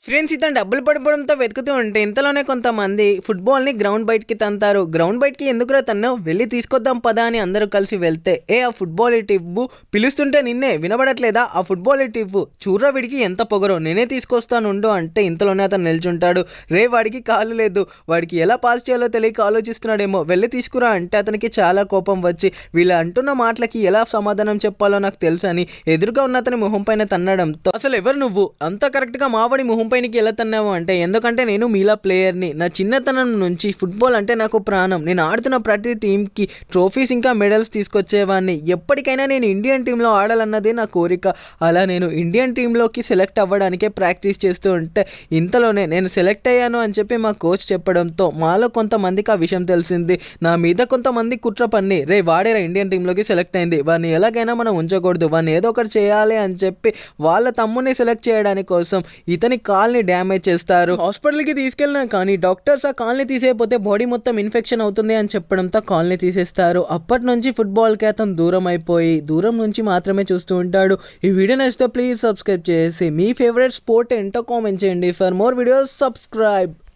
Friends ఇతను డబ్బులు పడిపోవడంతో వెతుకుతూ ఉంటే ఇంతలోనే కొంతమంది ఫుట్బాల్ని గ్రౌండ్ బయటికి తంతారు. గ్రౌండ్ బయటికి ఎందుకురా తన్ను, వెళ్ళి తీసుకొద్దాం పదా అని అందరూ కలిసి వెళ్తే, ఆ ఫుట్బాల్ ఇటు ఇవ్వు, పిలుస్తుంటే నిన్నే వినబడట్లేదా, ఆ ఫుట్బాల్ ఇటు ఇవ్వు, చూర్రా వీడికి ఎంత పొగరో, నేనే తీసుకొస్తాను ఉండు అంటే ఇంతలోనే అతను నిల్చుంటాడు. వాడికి కాలు లేదు, వాడికి ఎలా పాస్ చేయాలో తెలియక ఆలోచిస్తున్నాడేమో, వెళ్ళి తీసుకురా అంటే అతనికి చాలా కోపం వచ్చి వీళ్ళు అంటున్న మాటలకి ఎలా సమాధానం చెప్పాలో నాకు తెలుసు అని ఎదురుగా ఉన్న అతని మొహం పైన తన్నడంతో, అసలు ఎవరు నువ్వు, అంత కరెక్ట్గా మావాడి మొహం పైనకి ఎలా తన్నావు అంటే, ఎందుకంటే నేను మీలా ప్లేయర్ని, నా చిన్నతనం నుంచి ఫుట్బాల్ అంటే నాకు ప్రాణం, నేను ఆడుతున్న ప్రతి టీంకి ట్రోఫీస్ ఇంకా మెడల్స్ తీసుకొచ్చేవాడిని, ఎప్పటికైనా నేను ఇండియన్ టీంలో ఆడాలన్నదే నా కోరిక, అలా నేను ఇండియన్ టీంలోకి సెలెక్ట్ అవ్వడానికే ప్రాక్టీస్ చేస్తూ ఉంటే ఇంతలోనే నేను సెలెక్ట్ అయ్యాను అని చెప్పి మా కోచ్ చెప్పడంతో మాలో కొంతమందికి ఆ విషయం తెలిసింది. నా మీద కొంతమంది కుట్ర పన్ని, వాడేరా ఇండియన్ టీంలోకి సెలెక్ట్ అయింది, వాడిని ఎలాగైనా మనం ఉంచకూడదు, వాడిని ఏదో ఒకటి చేయాలి అని చెప్పి వాళ్ళ తమ్ముని సెలెక్ట్ చేయడానికి కోసం ఇతని కాల్ని డ్యామేజ్ చేస్తారు. హాస్పిటల్కి తీసుకెళ్ళినా కానీ డాక్టర్స్ ఆ కాల్ని తీసేయకపోతే బాడీ మొత్తం ఇన్ఫెక్షన్ అవుతుంది అని చెప్పడంతో కాల్ని తీసేస్తారు. అప్పటి నుంచి ఫుట్బాల్కి అతను దూరం అయిపోయి దూరం నుంచి మాత్రమే చూస్తూ ఉంటాడు. ఈ వీడియో నచ్చితే ప్లీజ్ సబ్స్క్రైబ్ చేసి మీ ఫేవరెట్ స్పోర్ట్ ఏంటో కామెంట్ చేయండి. For more videos subscribe.